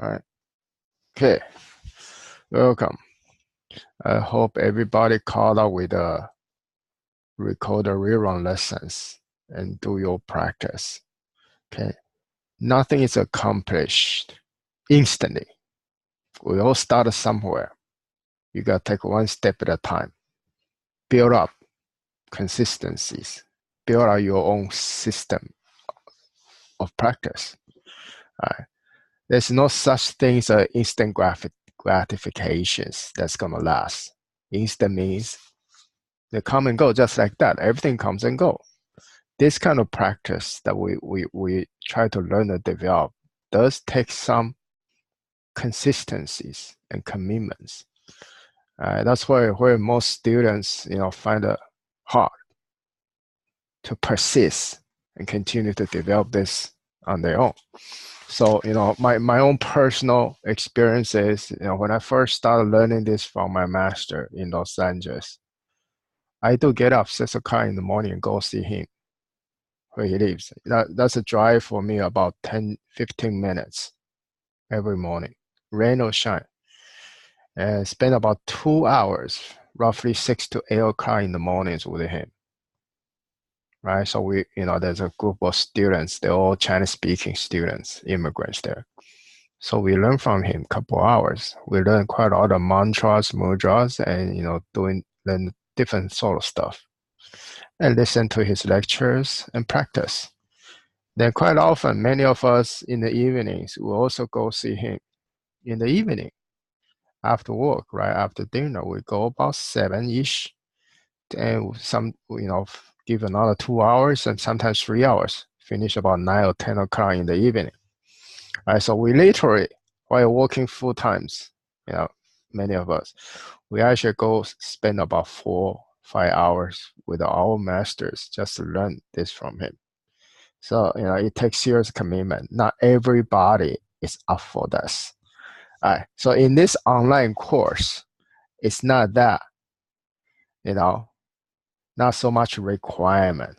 All right. Okay. Welcome. I hope everybody caught up with the record the rerun lessons and do your practice. Okay. Nothing is accomplished instantly. We all start somewhere. You got to take one step at a time. Build up consistencies. Build out your own system of practice. All right. There's no such thing as instant gratifications that's going to last. Instant means they come and go just like that. Everything comes and go. This kind of practice that we try to learn and develop does take some consistencies and commitments. That's where most students, find it hard to persist and continue to develop this on their own. So, my own personal experience is, when I first started learning this from my master in Los Angeles, I do get up 6 o'clock in the morning and go see him where he lives. That's a drive for me about 10, 15 minutes every morning, rain or shine. And spend about 2 hours, roughly 6 to 8 o'clock in the mornings with him. Right? So there's a group of students, they're all Chinese speaking students, immigrants there. So we learn from him a couple hours. We learn quite a lot of mantras, mudras, and learn different sort of stuff. And listen to his lectures and practice. Then quite often, many of us in the evenings will also go see him in the evening after work, right after dinner. We go about 7-ish, and give another 2 hours and sometimes 3 hours. Finish about 9 or 10 o'clock in the evening. Right, so we literally, while working full times, many of us, we actually go spend about 4-5 hours with our masters just to learn this from him. So, it takes serious commitment. Not everybody is up for this. All right. So in this online course, it's not that, not so much requirement.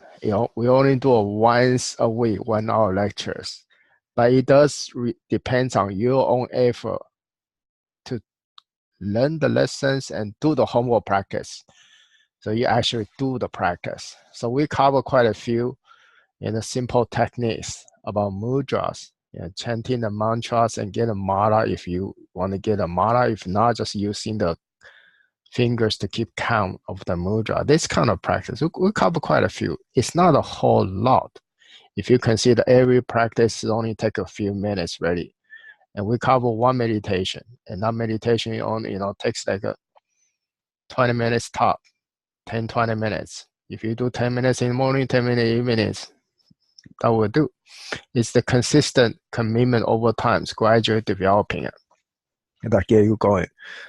We only do a once a week, 1 hour lectures, but it does depends on your own effort to learn the lessons and do the homework practice. So you actually do the practice. So we cover quite a few simple techniques about mudras, chanting the mantras and get a mala if you want to get a mala. If not, just using the fingers to keep count of the mudra. This kind of practice, we cover quite a few. It's not a whole lot. If you consider every practice only take a few minutes really. And we cover one meditation. And that meditation only, takes like a 20 minutes top, 10, 20 minutes. If you do 10 minutes in the morning, 10 minutes in the evenings, that will do. It's the consistent commitment over time, gradually developing it that get you going.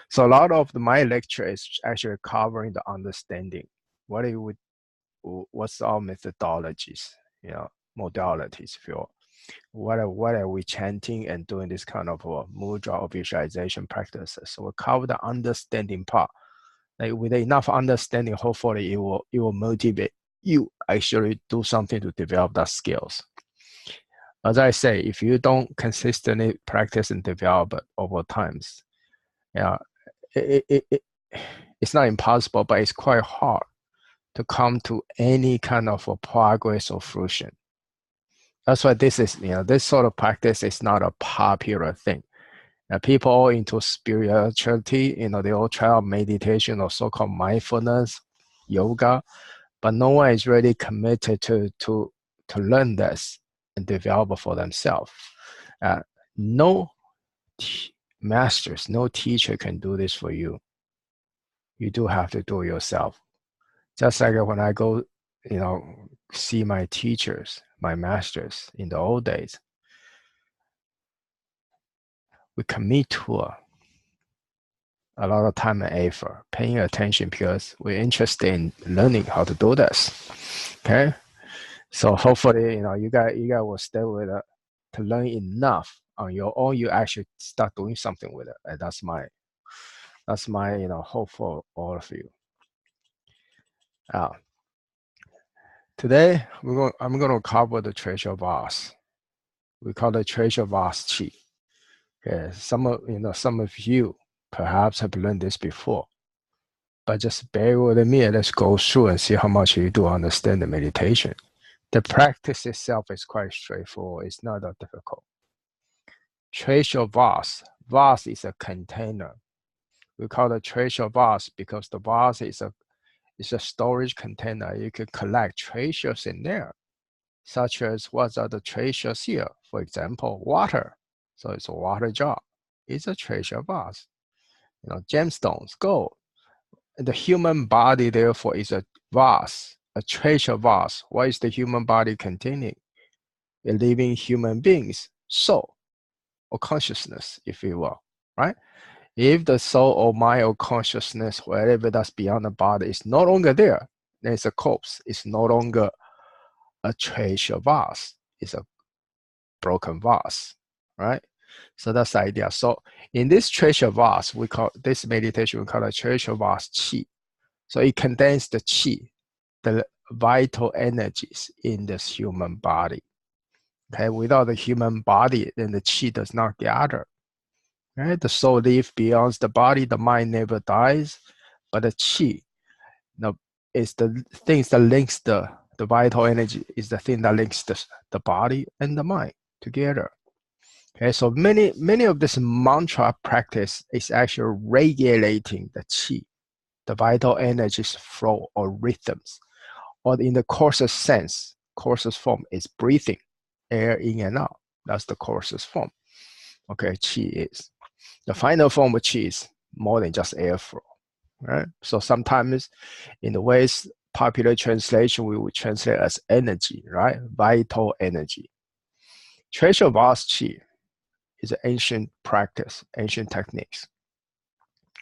So a lot of my lecture is actually covering the understanding. What's our methodologies, modalities, if you will. What are we chanting and doing this kind of mudra or visualization practices? So we cover the understanding part. Like with enough understanding, hopefully it will motivate you actually do something to develop that skills. As I say, if you don't consistently practice and develop it over times, it's not impossible, but it's quite hard to come to any kind of a progress or fruition. That's why this sort of practice is not a popular thing. People all into spirituality, they all try out meditation or so-called mindfulness, yoga, but no one is really committed to learn this and develop for themselves. No masters, no teacher can do this for you. You do have to do it yourself. Just like when I go, see my teachers, my masters in the old days, we commit to a lot of time and effort, paying attention because we're interested in learning how to do this. Okay, so hopefully, you guys will stay with it to learn enough on your own. You actually start doing something with it, and that's my hope for all of you. Today I'm going to cover the treasure vase. We call it treasure vase chi. Okay, some of you perhaps have learned this before, but just bear with me and let's go through and see how much you do understand the meditation. The practice itself is quite straightforward. It's not that difficult. Trace your vase. Vase is a container. We call it trace your vase because the vase is a storage container. You can collect treasures in there, such as what are the treasures here? For example, water. So it's a water jar. It's a treasure vase. Gemstones, gold. The human body, therefore, is a vase, a treasure vase. What is the human body containing? A living human being's soul or consciousness, if you will, right? If the soul or mind or consciousness, whatever that's beyond the body, is no longer there, then it's a corpse. It's no longer a treasure vase. It's a broken vase, right? So that's the idea. So in this treasure vase, we call this meditation, we call it treasure vase qi. So it contains the qi, the vital energies in this human body. Okay, without the human body, then the qi does not gather. Right? The soul lives beyond the body, the mind never dies, but the qi, is the things that links the vital energy, is the thing that links the body and the mind together. Okay, so many of this mantra practice is actually regulating the qi, the vital energies flow or rhythms, or in the coarsest sense, coarsest form is breathing, air in and out. That's the coarsest form. Okay, qi is. The final form of qi is more than just airflow, right? So sometimes in the ways popular translation, we would translate as energy, right? Vital energy. Treasure vase qi is an ancient practice, ancient techniques.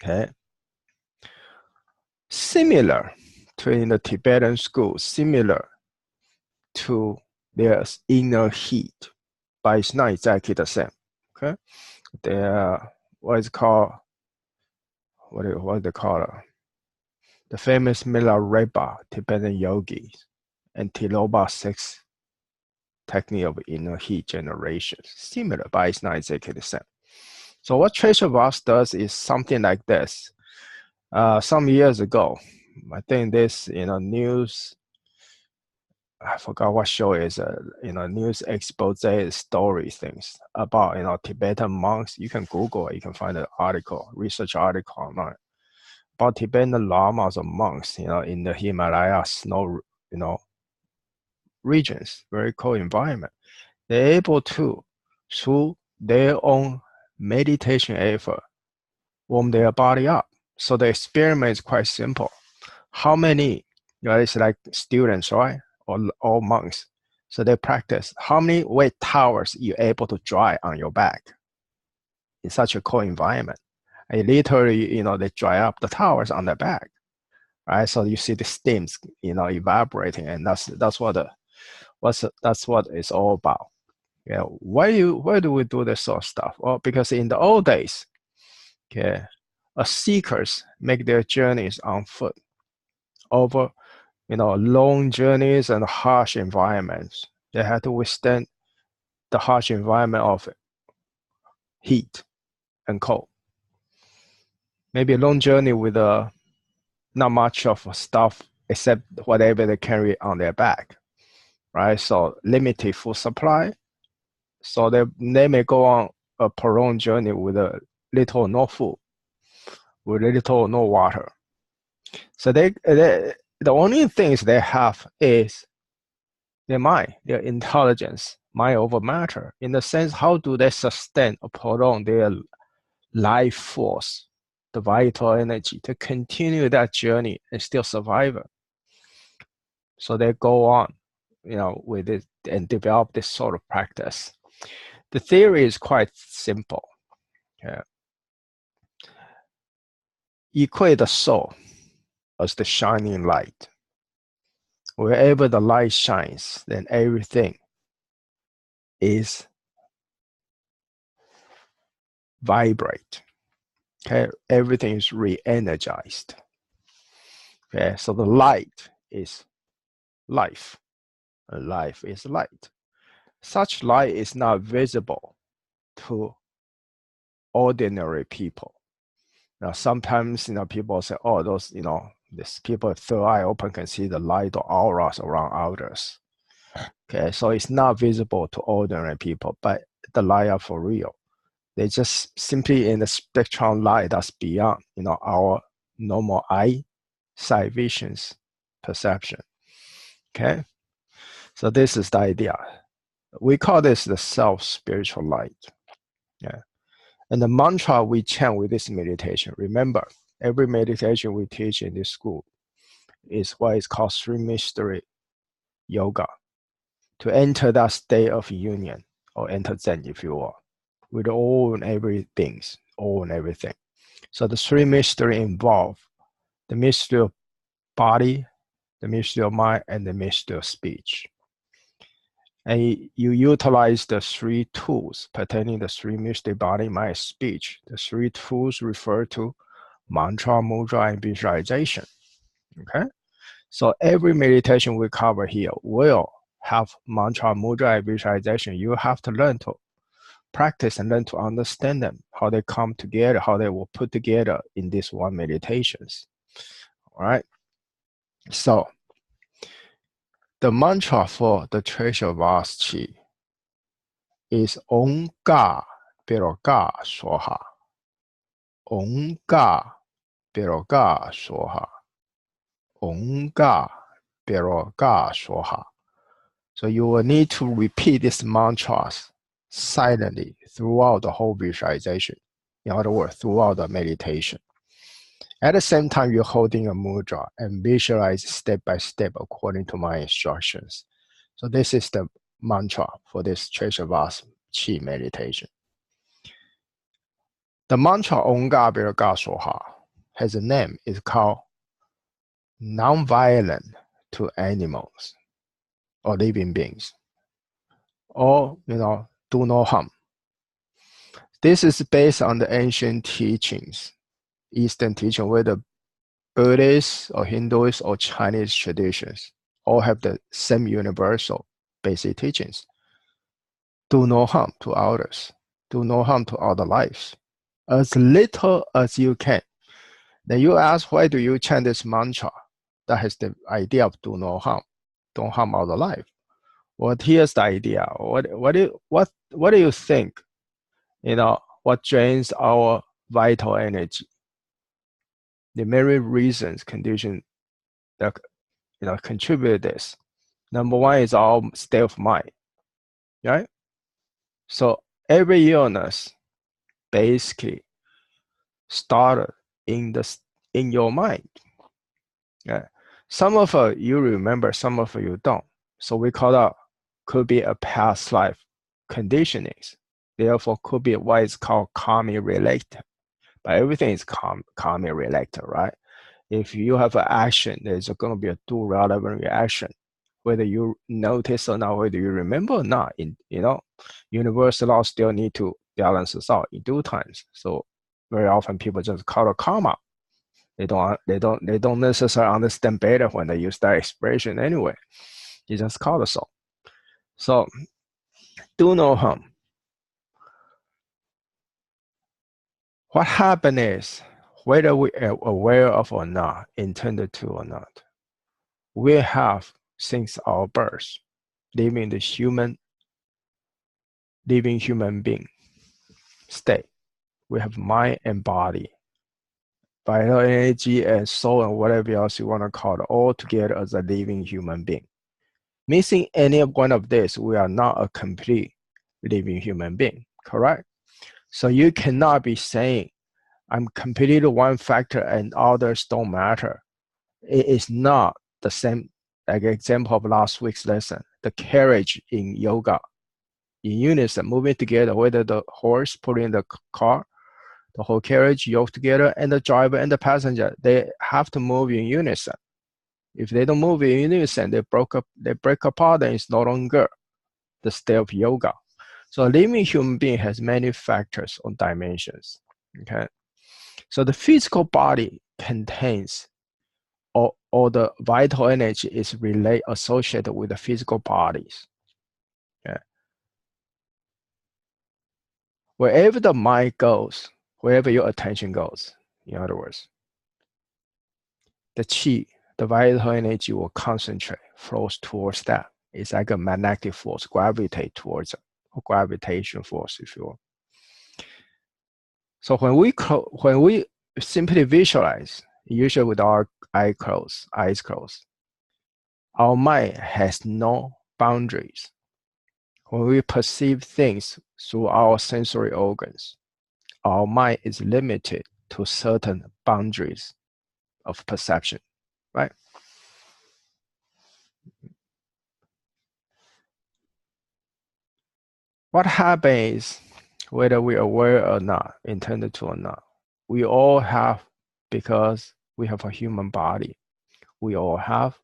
Okay. Similar to in the Tibetan school, similar to their inner heat, but it's not exactly the same. Okay. What is called, what they call it? The famous Milarepa Tibetan yogis and Tiloba 6 technique of inner heat generation. Similar, but it's not exactly the same. So what Treasure Vase does is something like this. Some years ago, I think this, news, I forgot what show is, news expose story things about, Tibetan monks. You can Google it, you can find an article, research article online about Tibetan lamas or monks, in the Himalaya snow, regions, very cold environment. They're able to, through their own meditation effort, warm their body up. So the experiment is quite simple. How many, it's like students, right? Or monks. So they practice how many wet towels you're able to dry on your back in such a cold environment. And literally, they dry up the towels on their back, right? So you see the steams, evaporating, and that's what it's all about. Yeah, why do we do this sort of stuff? Well, because in the old days, okay, seekers make their journeys on foot over, long journeys and harsh environments. They had to withstand the harsh environment of heat and cold. Maybe a long journey with not much of stuff except whatever they carry on their back, right? So limited food supply. So they may go on a prolonged journey with a little or no food, with little or no water. So the only things they have is their mind, their intelligence, mind over matter. In the sense, how do they sustain or prolong their life force, the vital energy to continue that journey and still survive it? So they go on, with it and develop this sort of practice. The theory is quite simple. Okay. Equate the soul as the shining light. Wherever the light shines, then everything is vibrate. Okay, everything is re-energized. Okay, so the light is life, and life is light. Such light is not visible to ordinary people. Now, sometimes, people say, oh, those, these people with third eye open can see the light or auras around others. Okay, so it's not visible to ordinary people, but the light are for real. They just simply in the spectrum light that's beyond, our normal eyesight visions perception. Okay, so this is the idea. We call this the self-spiritual light. Yeah. And the mantra we chant with this meditation, remember, every meditation we teach in this school is what is called three mystery yoga, to enter that state of union, or enter Zen, if you will, with all and everything, all and everything. So the three mystery involve the mystery of body, the mystery of mind, and the mystery of speech. And you utilize the three tools pertaining to the three mystery: body, mind, speech. The three tools refer to mantra, mudra, and visualization. Okay? So every meditation we cover here will have mantra, mudra, and visualization. You have to learn to practice and learn to understand them, how they come together, how they will put together in this one meditations. All right? So the mantra for the treasure vast chi is Om Ga Biroga Soha. Om Ga Biroga Soha. Om Ga Biroga Soha. So you will need to repeat these mantras silently throughout the whole visualization. In other words, throughout the meditation. At the same time, you're holding a mudra and visualize step by step according to my instructions. So this is the mantra for this treasure vast chi meditation. The mantra Om Ga Birga Soha has a name. It's called non-violent to animals or living beings, or do no harm. This is based on the ancient teachings, Eastern teaching, whether Buddhist or Hinduist or Chinese traditions all have the same universal basic teachings. Do no harm to others. Do no harm to other lives. As little as you can. Then you ask, why do you chant this mantra that has the idea of do no harm? Don't harm other life. Well, here's the idea. What do you think? What drains our vital energy? The many reasons, conditions that contribute to this. Number one is our state of mind, right? So every illness basically started in your mind. Yeah. Some of you remember, some of you don't. So we call that could be a past life conditionings. Therefore, could be what is called karmic related. But everything is karmic related, right? If you have an action, there's going to be a due relevant reaction, whether you notice or not, whether you remember or not. Universal law still need to balance this out in due times. So very often people just call it karma. They don't necessarily understand better when they use that expression anyway. You just call it so. So do no harm. What happened is, whether we are aware of or not, intended to or not, we have since our birth living human being state. We have mind and body, vital energy and soul and whatever else you want to call it, all together as a living human being. Missing any one of this, we are not a complete living human being, correct? So you cannot be saying, I'm completely one factor and others don't matter. It is not the same, like example of last week's lesson, the carriage in yoga, in unison, moving together, whether the horse pulling the car, the whole carriage yoked together, and the driver and the passenger, they have to move in unison. If they don't move in unison, they break apart, and it's no longer the state of yoga. So a living human being has many factors or dimensions. Okay, so the physical body contains all the vital energy is associated with the physical bodies. Okay. Wherever the mind goes, wherever your attention goes, in other words, the qi, the vital energy will concentrate, flows towards that. It's like a magnetic force, gravitate towards it, or gravitation force, if you will. So when we simply visualize, usually with our eyes closed, our mind has no boundaries. When we perceive things through our sensory organs, our mind is limited to certain boundaries of perception, right? What happens, whether we're aware or not, intended to or not, we all have, because we have a human body, we all have,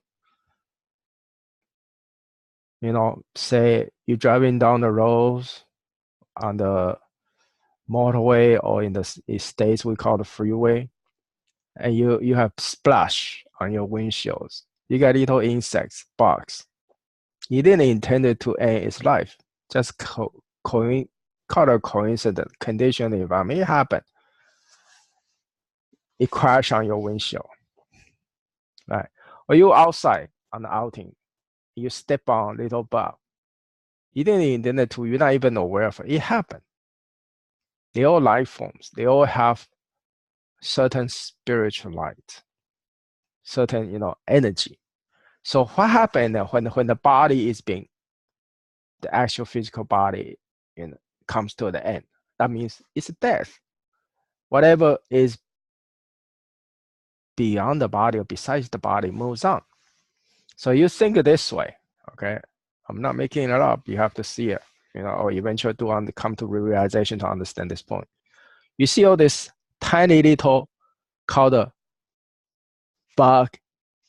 say you're driving down the roads on the motorway or in the states we call the freeway, and you have splash on your windshields. You got little insects, bugs. You didn't intend it to end its life. Just caught a coincidence, condition, environment. It happened. It crashed on your windshield, right? Or you outside on the outing, you step on a little bug. You didn't intend it to. You're not even aware of it. It happened. They all life forms. They all have certain spiritual light, certain energy. So what happened when the body is being, the actual physical body comes to the end? That means it's death. Whatever is beyond the body or besides the body moves on. So you think this way, okay? I'm not making it up. You have to see it, or eventually come to realization to understand this point. You see all this tiny little called a bug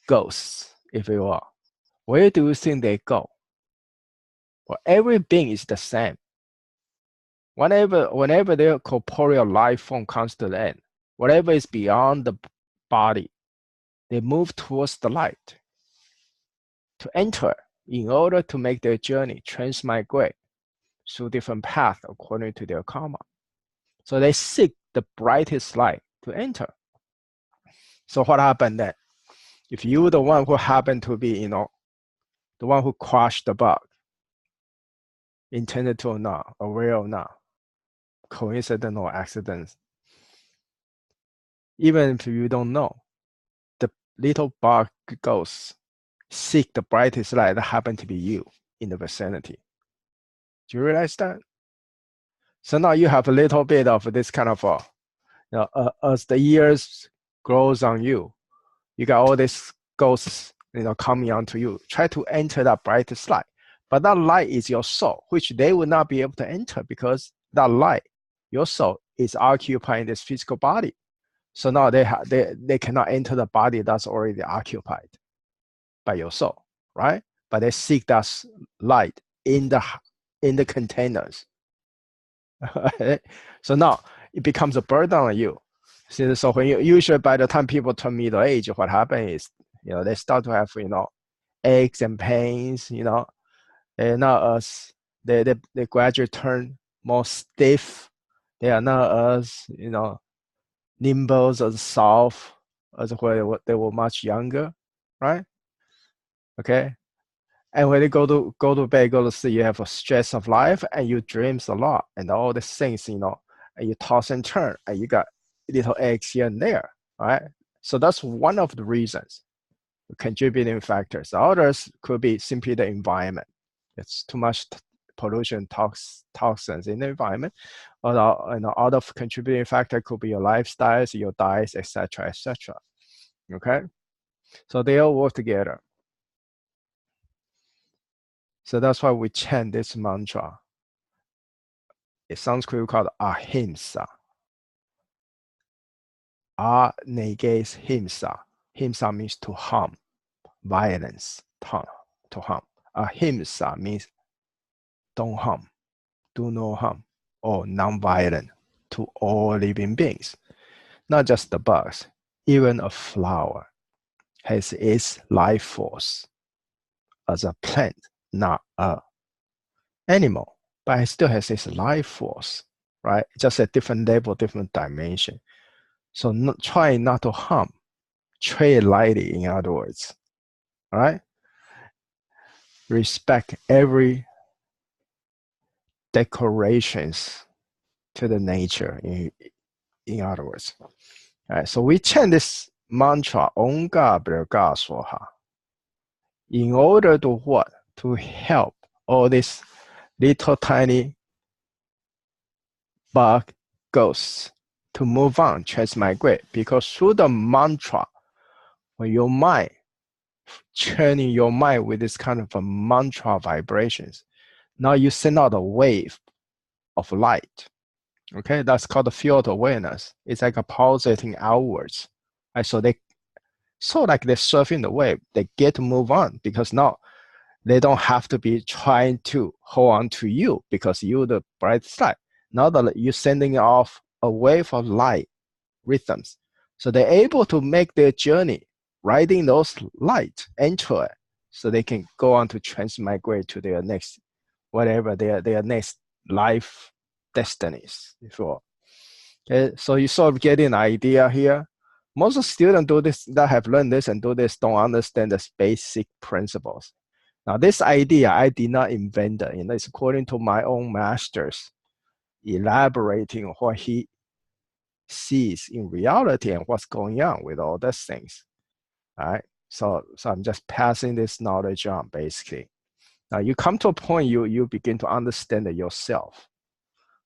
ghosts, if you will. Where do you think they go? Well, every being is the same. Whenever their corporeal life form comes to the end, whatever is beyond the body, they move towards the light to enter in order to make their journey transmigrate through different paths according to their karma. So they seek the brightest light to enter. So what happened then? If you're the one who happened to be, the one who crushed the bug, intended to or not, aware or not, coincidence or accidents, even if you don't know, the little bug goes seek the brightest light that happen to be you in the vicinity. Do you realize that? So now you have a little bit of this kind of, as the years grows on you, you got all these ghosts, coming onto you. Try to enter that brightest light, but that light is your soul, which they will not be able to enter because that light, your soul, is occupying this physical body. So now they cannot enter the body that's already occupied by your soul, right? But they seek that light in the containers. So now it becomes a burden on you. So when usually by the time people turn middle age, what happens is they start to have aches and pains. And now as they gradually turn more stiff. They are not as nimble as soft as when they were much younger, right? Okay. And when you go to bed, go to sleep, you have a stress of life and you dreams a lot and all the things, and you toss and turn and you got little eggs here and there, right? So that's one of the reasons, contributing factors. Others could be simply the environment. It's too much pollution, toxins in the environment. Or other contributing factor could be your lifestyles, your diets, etc., etc. Okay, so they all work together. So that's why we chant this mantra. It's Sanskrit called Ahimsa. Ah negates himsa. Himsa means to harm, violence, to harm. Ahimsa means don't harm, do no harm, or non-violent to all living beings. Not just the bugs, even a flower has its life force as a plant, not a animal, but it still has its life force. right? Just a different level, different dimension. So try not to harm. Tread lightly, in other words, all right? Respect every decorations to the nature, in other words. All right, so we chant this mantra, Om Ga Brga Swaha, in order to what? To help all these little tiny bug ghosts to move on, transmigrate, because through the mantra, when your mind, churning your mind with this kind of a mantra vibrations, now you send out a wave of light. Okay, that's called the field awareness. It's like a pulsating outwards. Right? So like they're surfing the wave, they get to move on because now they don't have to be trying to hold on to you because you're the bright side. Now that you're sending off a wave of light rhythms, so they're able to make their journey, riding those light, enter it, so they can go on to transmigrate to their next, whatever their next life destinies. Before, okay, so you sort of get an idea here. Most students do this that have learned this and do this don't understand the basic principles. Now, this idea I did not invent it. It's according to my own masters, elaborating on what he sees in reality and what's going on with all these things. All right. So I'm just passing this knowledge on, basically. Now you come to a point you begin to understand it yourself.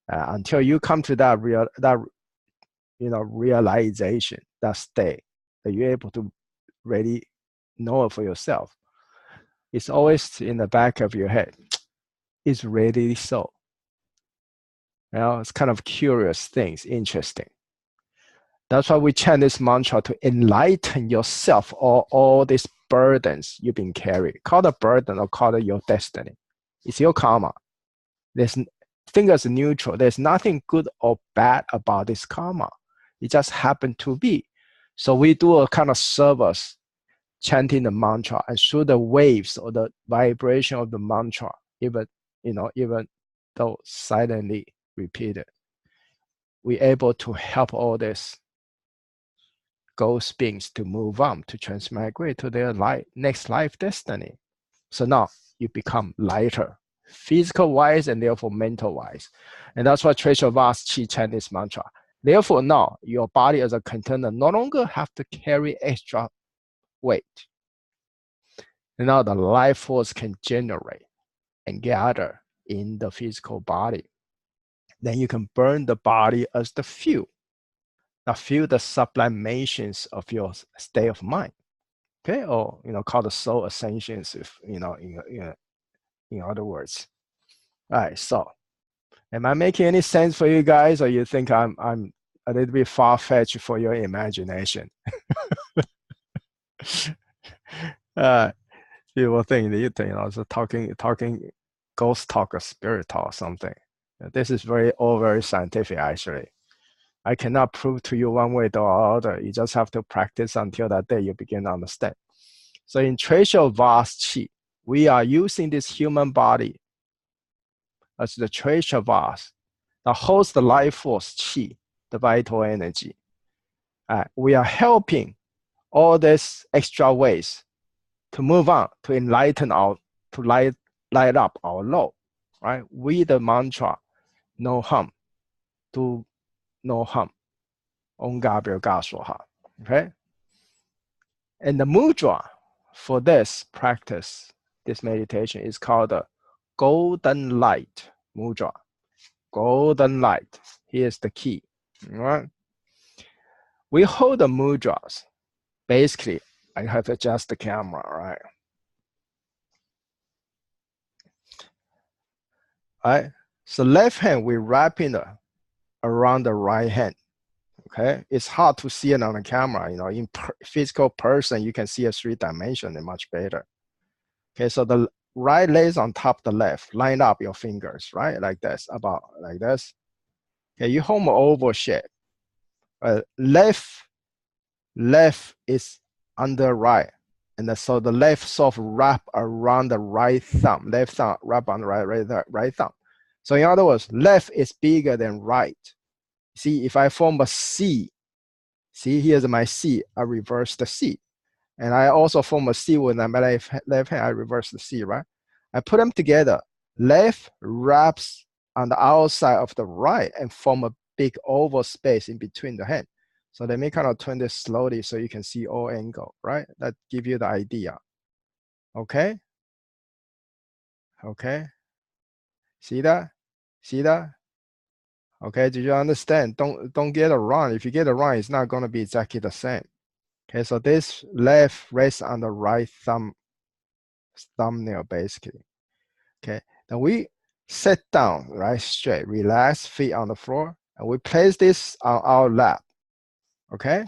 Until you come to that realization, that state, that you're able to really know it for yourself. It's always in the back of your head. It's really so. It's kind of curious things, interesting. That's why we chant this mantra to enlighten yourself all these burdens you've been carrying. Call it a burden or call it your destiny. It's your karma. Think as neutral. There's nothing good or bad about this karma. It just happened to be. So we do a kind of service, chanting the mantra, and through the waves or the vibration of the mantra, even though silently repeated, we're able to help all this ghost beings to move on, to transmigrate to their next life destiny. So now you become lighter, physical wise and therefore mental wise. And that's why Treasure Vast Chi chant this mantra. Therefore now your body as a container no longer have to carry extra weight. And now the life force can generate and gather in the physical body. Then you can burn the body as the fuel. Now feel the sublimations of your state of mind. Okay, or called the soul ascensions, if in other words. All right, so am I making any sense for you guys, or you think I'm a little bit far-fetched for your imagination? People think that it's talking ghost talk or spirit talk or something. This is all very scientific, actually. I cannot prove to you one way or the other. You just have to practice until that day you begin to understand. So in Treasure Vast Chi, we are using this human body as the treasure vase that holds the life force Chi, the vital energy. We are helping all these extra ways to move on, to enlighten to light up our load, right? We the mantra, no harm, do no harm. Om Ga Brga Swaha. Okay? And the mudra for this practice, this meditation, is called the golden light mudra. Golden light. Here's the key. All right? We hold the mudras. Basically, I have to adjust the camera, right? All right. So left hand, we're wrapping around the right hand. Okay, it's hard to see it on the camera. In physical person, you can see a 3-dimensional much better. Okay, so the right lays on top of the left. Line up your fingers, right, like this, about like this. Okay, you hold an oval shape. Left is under right, and so the left sort of wrap around the right thumb. Left thumb wrap on the right thumb. So in other words, left is bigger than right. See, if I form a C, see, here's my C, I reverse the C. And I also form a C with my left hand, I reverse the C, right? I put them together. Left wraps on the outside of the right and form a big oval space in between the hand. So let me kind of turn this slowly so you can see all angle, right? That give you the idea. Okay? Okay? See that? See that? Okay, did you understand? Don't get it wrong. If you get it wrong, it's not gonna be exactly the same. Okay, so this left rests on the right thumbnail basically. Okay, then we sit down, right, straight, relax, feet on the floor, and we place this on our lap. Okay,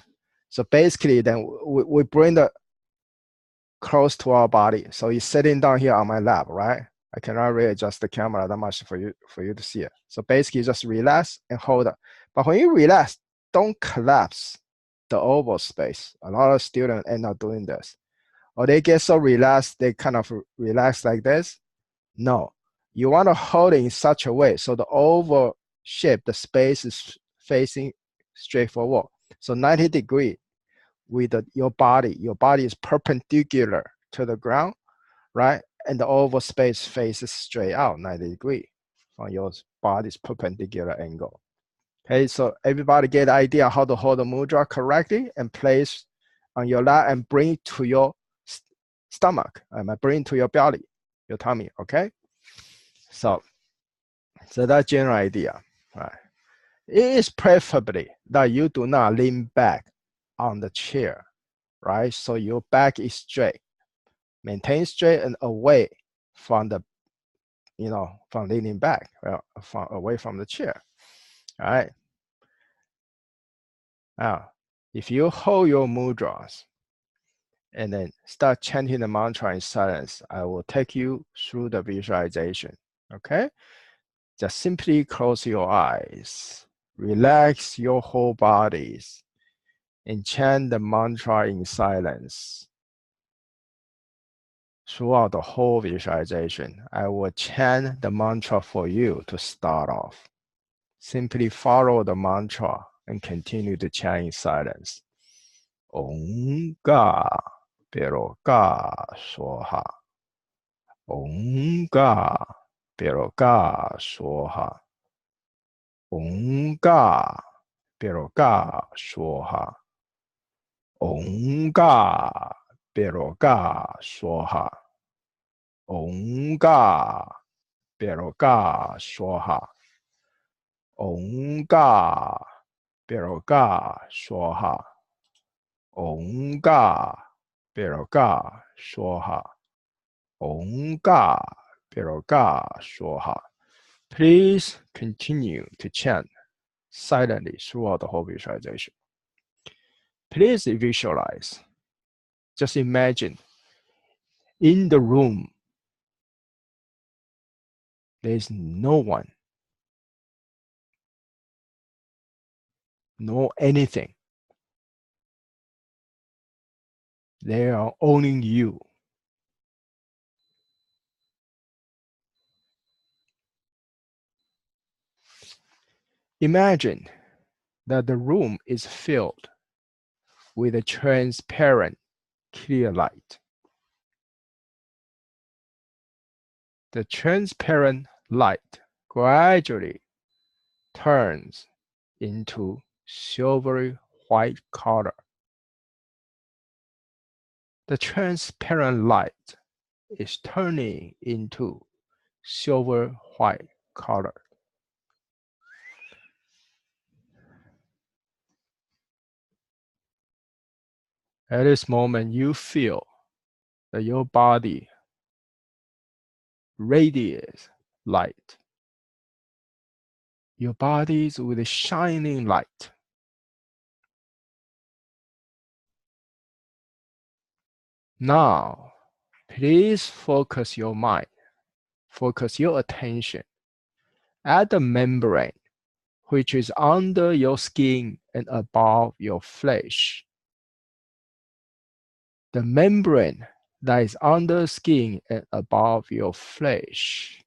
so basically then we bring the close to our body. So you're sitting down here on my lap, right? I cannot really adjust the camera that much for you to see it. So basically just relax and hold it. But when you relax, don't collapse the oval space. A lot of students end up doing this. Or they get so relaxed, they kind of relax like this. No, you want to hold it in such a way so the oval shape, the space is facing straight forward. So 90-degree with your body is perpendicular to the ground, right? And the oval space faces straight out 90-degree from your body's perpendicular angle. Okay, so everybody get the idea how to hold the mudra correctly and place on your lap and bring it to your stomach, and bring it to your belly, your tummy, okay? So that's general idea, right? It is preferably that you do not lean back on the chair, right? So your back is straight. Maintain straight and away from the, from leaning back, away from the chair. All right. Now, if you hold your mudras and then start chanting the mantra in silence, I will take you through the visualization. Okay? Just simply close your eyes, relax your whole bodies, and chant the mantra in silence. Throughout the whole visualization, I will chant the mantra for you to start off. Simply follow the mantra and continue to chant in silence. Om Ga Pero Ga Soha. Om Ga Pero Ga Soha. Om Ga Pero Ga Soha. Om Ga Pero Ga Soha. Om Ga Pero Ga Soha. Om Ga Pero Ga Soha. Om Ga Pero Ga Soha. Om Ga Pero Ga Soha. Please continue to chant silently throughout the whole visualization. Please visualize. Just imagine in the room, there's no one, no anything. They are owning you. Imagine that the room is filled with a transparent, clear light. The transparent light gradually turns into silvery white color. The transparent light is turning into silver white color. At this moment, you feel that your body radiates light. Your body is with a shining light. Now, please focus your mind, focus your attention at the membrane which is under your skin and above your flesh. The membrane that is under skin and above your flesh.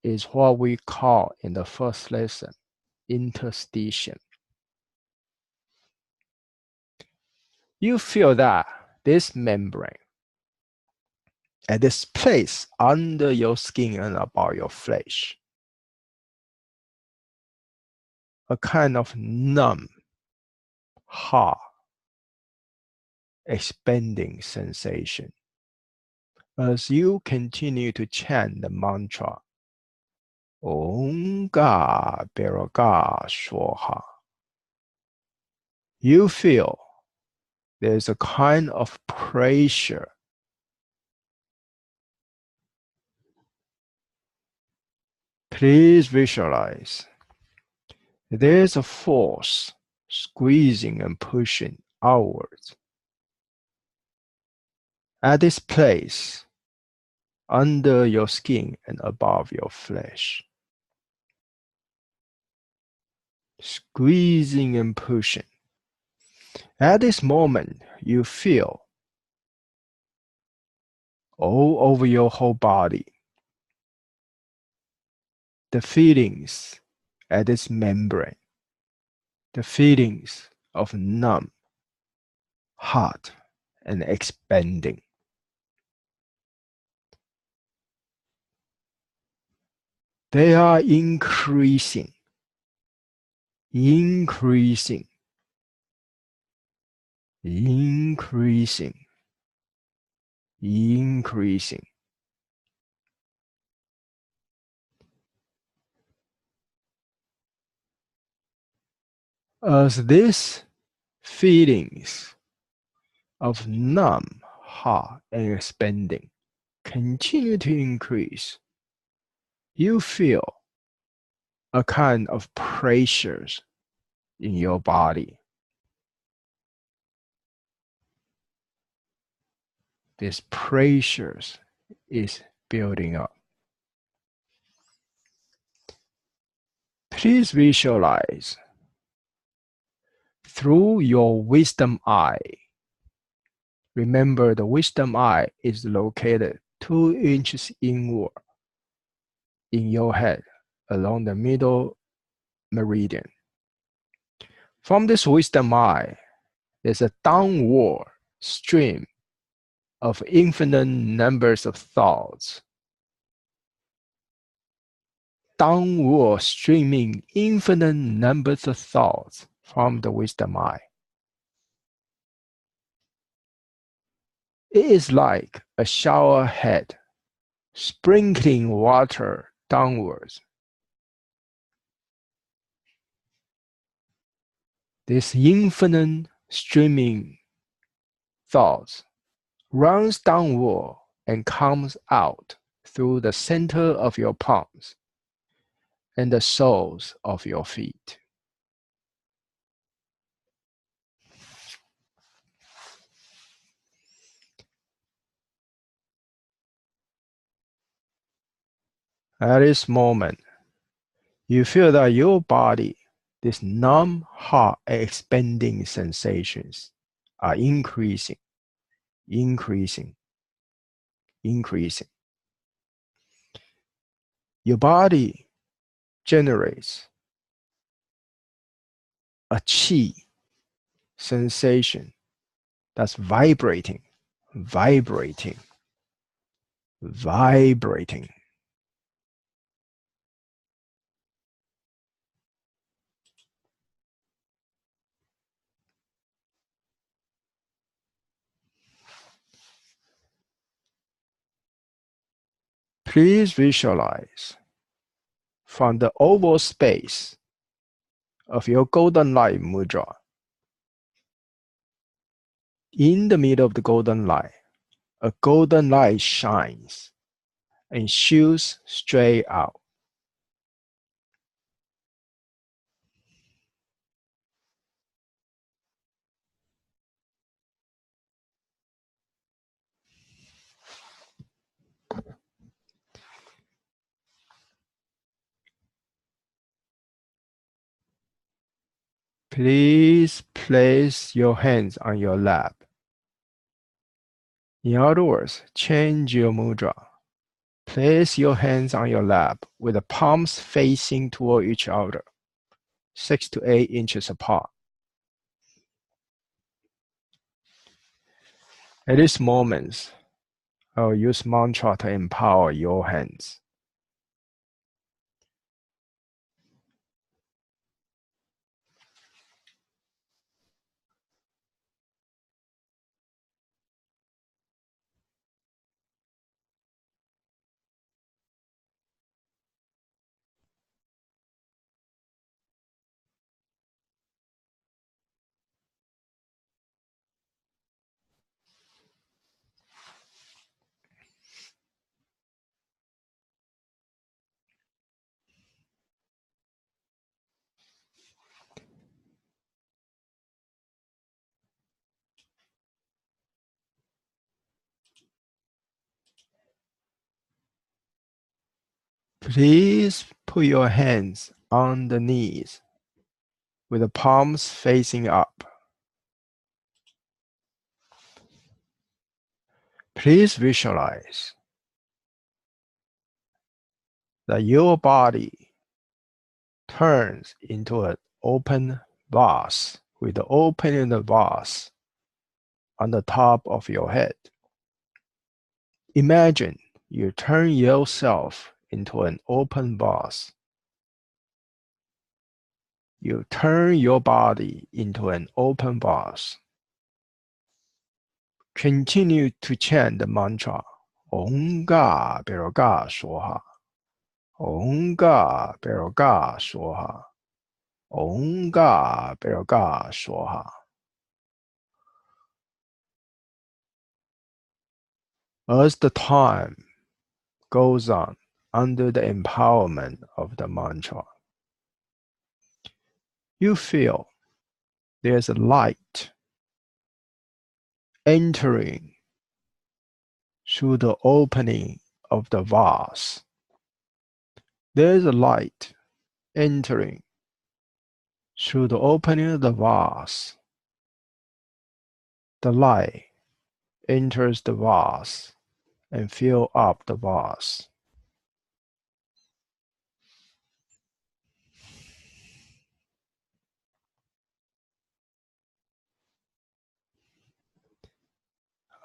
is what we call in the first lesson interstitium. You feel that this membrane at this place under your skin and above your flesh, a kind of numb, hard, expanding sensation. As you continue to chant the mantra, Om Ga Beraga Swaha, you feel there's a kind of pressure. Please visualize there's a force squeezing and pushing outwards. At this place, under your skin and above your flesh. Squeezing and pushing. At this moment, you feel all over your whole body the feelings at this membrane, the feelings of numb, hot, and expanding. They are increasing, increasing, increasing, increasing. As these feelings of numb, hot, and expanding continue to increase, you feel a kind of pressures in your body. This pressures is building up. Please visualize through your wisdom eye. Remember, the wisdom eye is located 2 inches inward in your head along the middle meridian. From this wisdom eye, there's a downward stream of infinite numbers of thoughts. Downward streaming infinite numbers of thoughts from the wisdom eye. It is like a shower head sprinkling water downwards. This infinite streaming thoughts runs downward and comes out through the center of your palms and the soles of your feet. At this moment, you feel that your body, these numb, hot, and expanding sensations are increasing, increasing, increasing. Your body generates a chi sensation that's vibrating, vibrating, vibrating. Please visualize from the oval space of your golden light mudra. In the middle of the golden light, a golden light shines and shoots straight out. Please place your hands on your lap. In other words, change your mudra. Place your hands on your lap with the palms facing toward each other, 6 to 8 inches apart. At this moment, I'll use mantra to empower your hands. Please put your hands on the knees with the palms facing up. Please visualize that your body turns into an open vase with the opening of the vase on the top of your head. Imagine you turn yourself into an open vase. You turn your body into an open vase. Continue to chant the mantra, Om Ga Beroga Soha. Om Ga Beroga Soha. Om Ga Beroga Soha. As the time goes on under the empowerment of the mantra, you feel there's a light entering through the opening of the vase. There's a light entering through the opening of the vase. The light enters the vase and fills up the vase.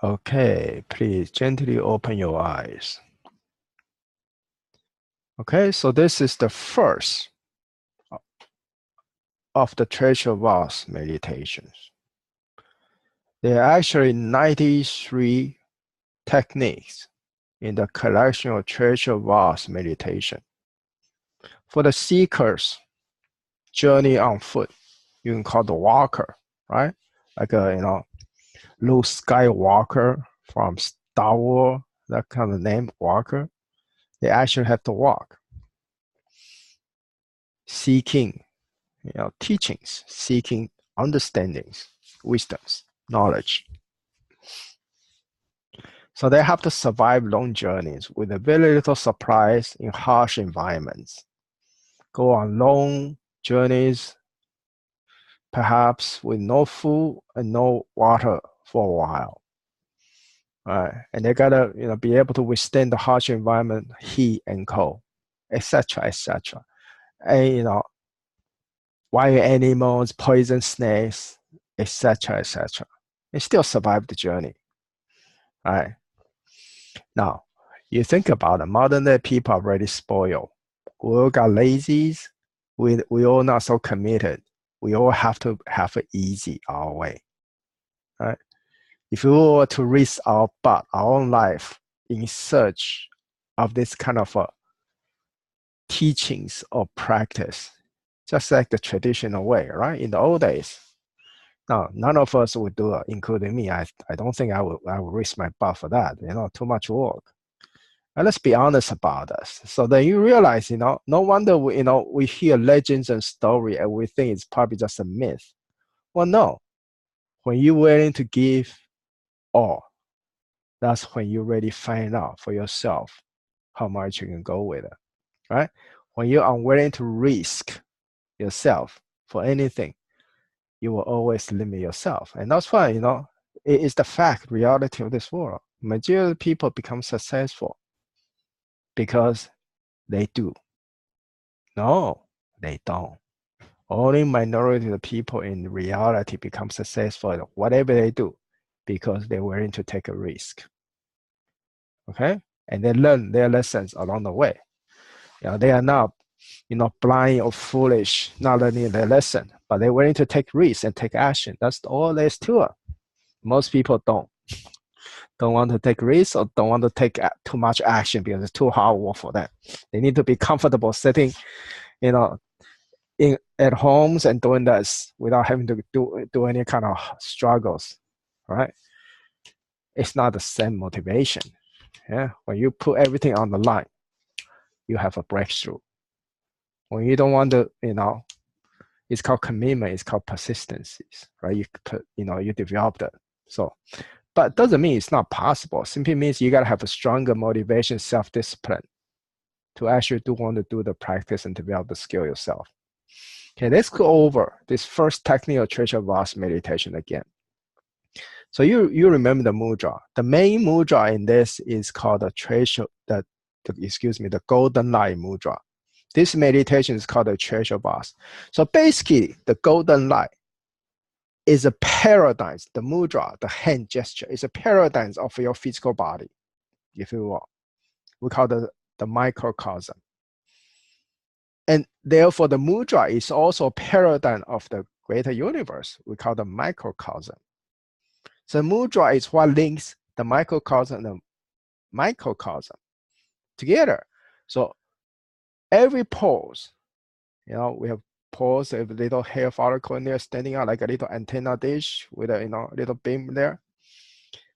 Okay, please gently open your eyes. Okay, so this is the first of the treasure vase meditations. There are actually 93 techniques in the collection of treasure vase meditation. For the seekers, journey on foot, you can call the walker, right? Like a Luke Skywalker from Star Wars, that kind of name, walker. They actually have to walk, seeking, teachings, seeking understandings, wisdoms, knowledge. So they have to survive long journeys with a very little supplies in harsh environments. Go on long journeys, perhaps with no food and no water for a while. And they gotta be able to withstand the harsh environment, heat and cold, etc., etc. And wild animals, poison snakes, etc., etc. And still survive the journey. Right? Now, you think about it, modern day people are very spoiled. We all got lazy. We all not so committed. We all have to have it easy our way. Right? If we were to risk our butt, our own life in search of this kind of teachings or practice, just like the traditional way, right? In the old days. Now, none of us would do it, including me. I don't think I would risk my butt for that, too much work. And let's be honest about this. So then you realize, no wonder we hear legends and story and we think it's probably just a myth. Well, no. When you're willing to give all, that's when you really find out for yourself how much you can go with it, right? When you're unwilling to risk yourself for anything, you will always limit yourself. And that's why, it is the fact, reality of this world. Majority of people become successful because they do. No, they don't. Only minority of the people in reality become successful at whatever they do because they're willing to take a risk. Okay? And they learn their lessons along the way. They are not, blind or foolish, not learning their lesson, but they're willing to take risks and take action. That's all there is to it. Most people don't want to take risks or don't want to take too much action because it's too hard work for them. They need to be comfortable sitting, at homes and doing this without having to do any kind of struggles, right? It's not the same motivation. Yeah, when you put everything on the line, you have a breakthrough. When you don't want to, it's called commitment. It's called persistence, right? You develop that. So, but doesn't mean it's not possible. Simply means you gotta have a stronger motivation, self-discipline, to actually want to do the practice and develop the skill yourself. Okay, let's go over this first technical treasure vase meditation again. So you remember the mudra. The main mudra in this is called the golden light mudra. This meditation is called the treasure vase. So basically, the golden light is a paradigm. The mudra, the hand gesture, is a paradigm of your physical body, if you will. We call it the microcosm. And therefore, the mudra is also a paradigm of the greater universe. We call the microcosm. So mudra is what links the microcosm and the microcosm together. So every pose, we have pose, a little hair follicle in there standing out like a little antenna dish with a little beam there.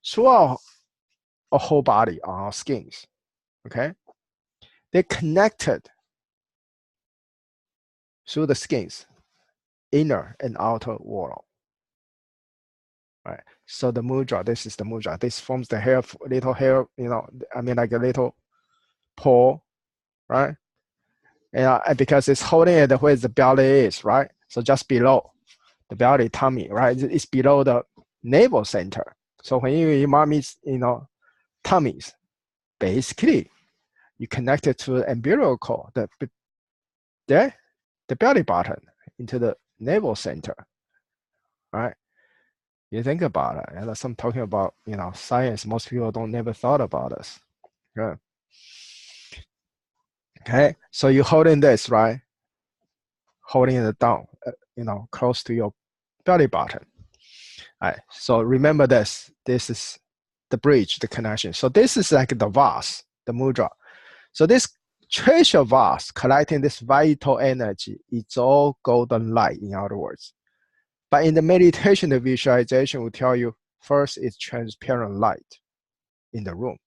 Throughout a whole body on our skins, okay? They're connected through the skins, inner and outer world. Right. So the mudra, this is the mudra. This forms the hair, little hair, like a little paw, right? And because it's holding it where the belly is, right? So just below the belly, tummy, right? It's below the navel center. So when you mommy's, tummies, basically you connect it to the umbilical cord, the belly button into the navel center, right? You think about it, and that's I'm talking about, science. Most people don't never thought about this. Yeah. Okay, so you're holding this, right? Holding it down, close to your belly button. All right. So remember this. This is the bridge, the connection. So this is like the vase, the mudra. So this treasure vase collecting this vital energy, it's all golden light, in other words. But in the meditation, the visualization will tell you first it's transparent light in the room.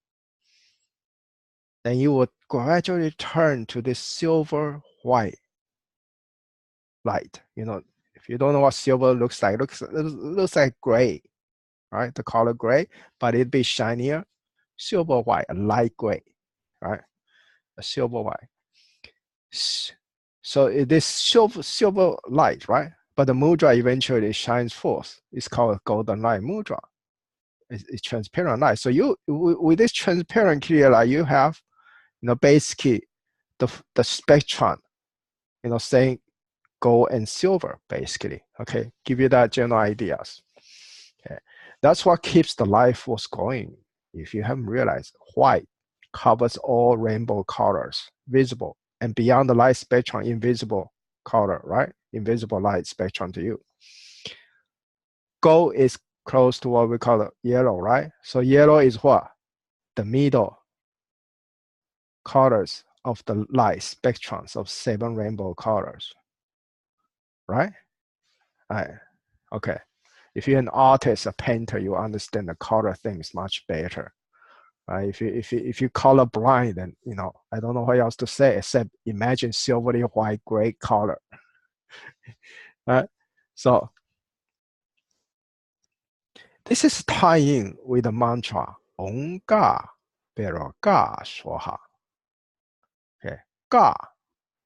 Then you will gradually turn to this silver white light. If you don't know what silver looks like, it looks like gray, right? The color gray, but it'd be shinier, silver white, a light gray, right? A silver white. So it is silver light, right? But the mudra eventually shines forth. It's called a golden light mudra. It's transparent light. So with this transparent clear light, you have, basically the spectrum, saying gold and silver, basically. Okay, give you that general ideas. Okay, that's what keeps the life force going. If you haven't realized, white covers all rainbow colors, visible, and beyond the light spectrum, invisible color, right? Invisible light spectrum to you. Gold is close to what we call yellow, right? So yellow is what? The middle colors of the light spectrums of 7 rainbow colors, right? All right. Okay. If you're an artist, a painter, you understand the color things much better. Right? If you color blind, then I don't know what else to say except imagine silvery white gray color. Right? So this is tying with the mantra Om Ga Pero Ga Swaha. Okay, Ga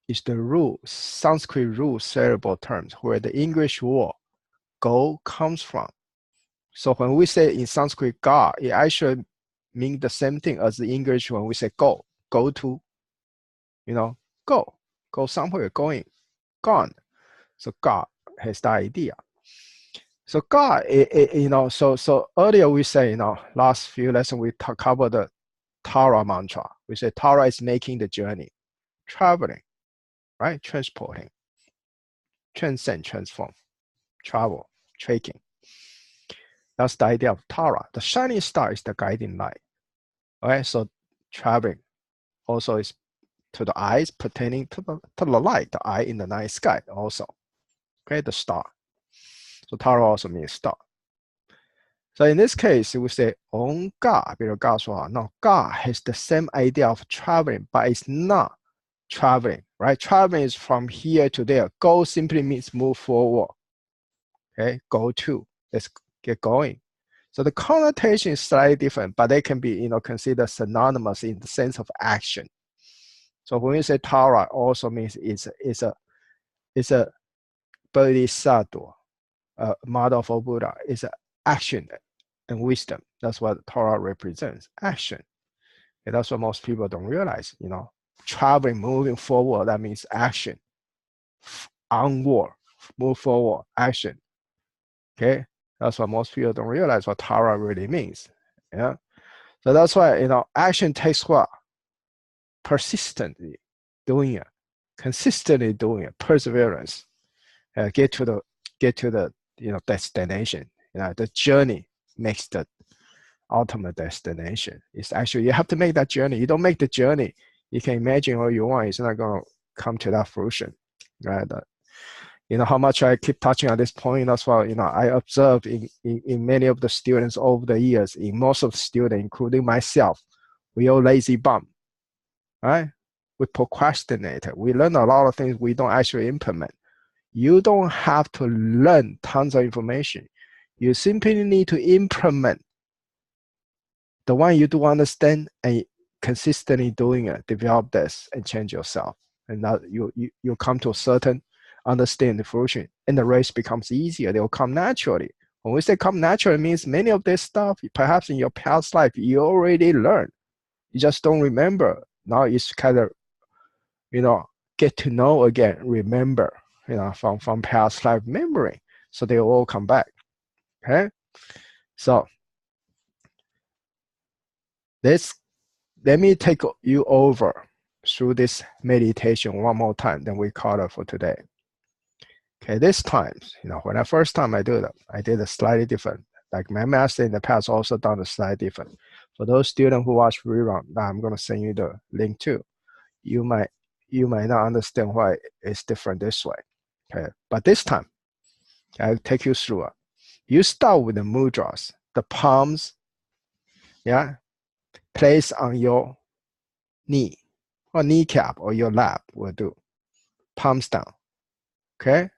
is the root Sanskrit root syllable terms where the English word go comes from. So when we say in Sanskrit Ga, it actually means the same thing as the English when we say go go to, go somewhere, going, gone. So God has the idea. So God, so earlier we say, last few lessons we covered the Tara mantra. We say Tara is making the journey, traveling, right? Transporting, transcend, transform, travel, trekking. That's the idea of Tara. The shining star is the guiding light. Okay, so traveling also is to the eyes pertaining to the light, the eye in the night sky also. Okay, the star. So Tara also means star. So in this case, we say on God, 比如God 说 no, God has the same idea of traveling, but it's not traveling, right? Traveling is from here to there. Go simply means move forward. Okay, go to, let's get going. So the connotation is slightly different, but they can be, considered synonymous in the sense of action. So when we say Tara, also means it's a bodhisattva, a model for Buddha. It's an action and wisdom. That's what Torah represents, action. And that's what most people don't realize, traveling, moving forward, that means action. Onward, move forward, action. Okay, that's what most people don't realize what Torah really means. Yeah, so that's why, action takes what? Persistently doing it, consistently doing it, perseverance. Get to the destination. The journey makes the ultimate destination. It's actually, you have to make that journey. You don't make the journey, you can imagine all you want, it's not going to come to that fruition, right? How much I keep touching on this point. That's why, I observe in many of the students over the years, in most of the students, including myself, we all lazy bum, right? We procrastinate. We learn a lot of things we don't actually implement. You don't have to learn tons of information. You simply need to implement the one you do understand and consistently doing it, develop this and change yourself. And now you come to a certain understanding fruition, and the race becomes easier. They will come naturally. When we say come naturally, it means many of this stuff, perhaps in your past life, you already learned. You just don't remember. Now it's kind of, get to know again, remember, from past life memory. So they all come back. Okay? So let me take you over through this meditation one more time, then we call it for today. Okay, this time, when I first time I did it slightly different. Like my master in the past also done it slightly different. For those students who watch rerun, I'm going to send you the link too. You might not understand why it's different this way. Okay, but this time, I'll take you through it. You start with the mudras, the palms, yeah, place on your knee or kneecap or your lap will do. Palms down. Okay.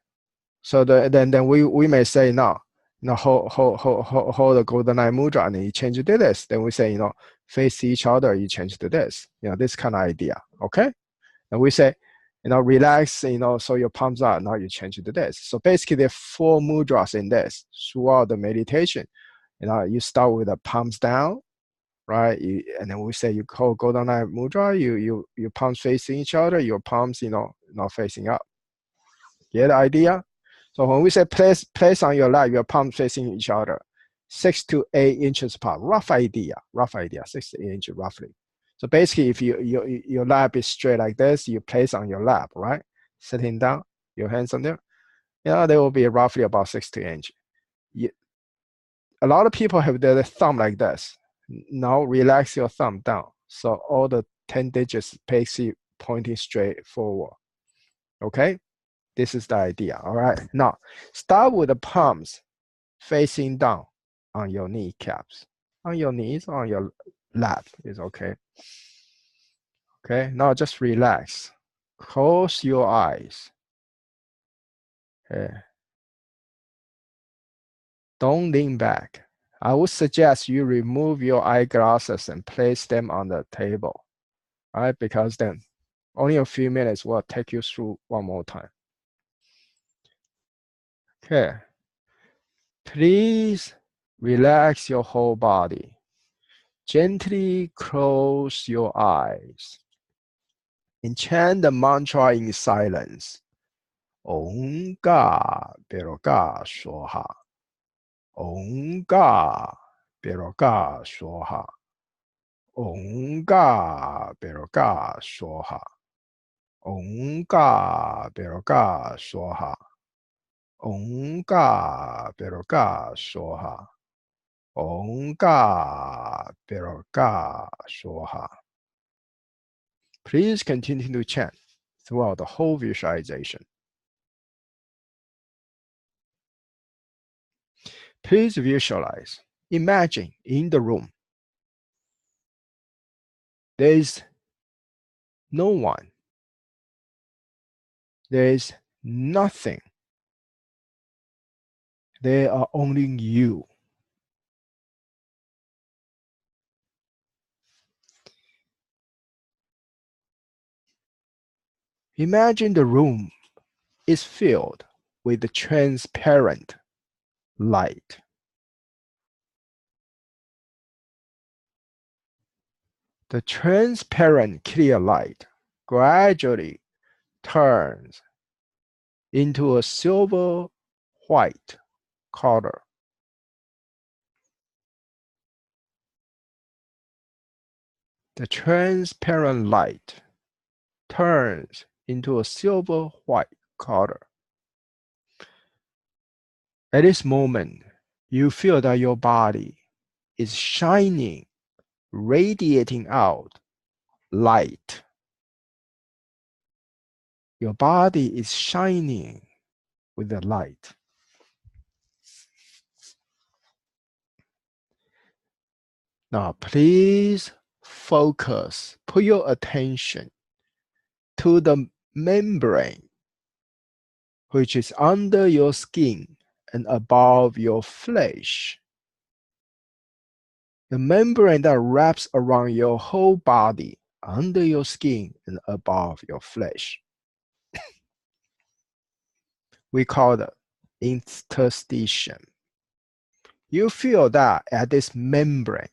So then we may say now, hold the golden eye mudra, and then you change it to this. Then we say, face each other, you change to this. This kind of idea. Okay. And we say, relax, so your palms out. Now you change it to this. So basically, there are 4 mudras in this throughout the meditation. You start with the palms down, right? And then we say you hold golden eye mudra. Your palms facing each other. Your palms, not facing up. Get the idea? So when we say place on your lap, your palms facing each other, 6 to 8 inches apart. Rough idea, 6 to 8 inches roughly. So basically, if your lap is straight like this, you place on your lap, right? Sitting down, your hands on there. They will be roughly about 6 to 8 inches. A lot of people have their thumb like this. Now relax your thumb down. So all the 10 digits basically pointing straight forward. Okay? This is the idea. All right. Now, start with the palms facing down on your kneecaps. On your knees, on your lap is okay. Okay. Now just relax. Close your eyes. Okay. Don't lean back. I would suggest you remove your eyeglasses and place them on the table. All right, because then only a few minutes will take you through one more time. Okay. Please relax your whole body. Gently close your eyes. and chant the mantra in silence. Om Ga Beroga Shoha. Om Ga Beroga Shoha. Om Ga Beroga Shoha. Om Ga Beroga Shoha. Om Ga Beroga Shoha. Om Ga Beroga Shoha. Please continue to chant throughout the whole visualization. Please visualize, imagine in the room, there is no one, there is nothing, there are only you. Imagine the room is filled with the transparent light. The transparent clear light gradually turns into a silver white color. The transparent light turns into a silver white color. At this moment, you feel that your body is shining, radiating out light. Your body is shining with the light. Now, please focus, put your attention to the membrane which is under your skin and above your flesh. The membrane that wraps around your whole body, under your skin and above your flesh. We call it interstitium. You feel that at this membrane,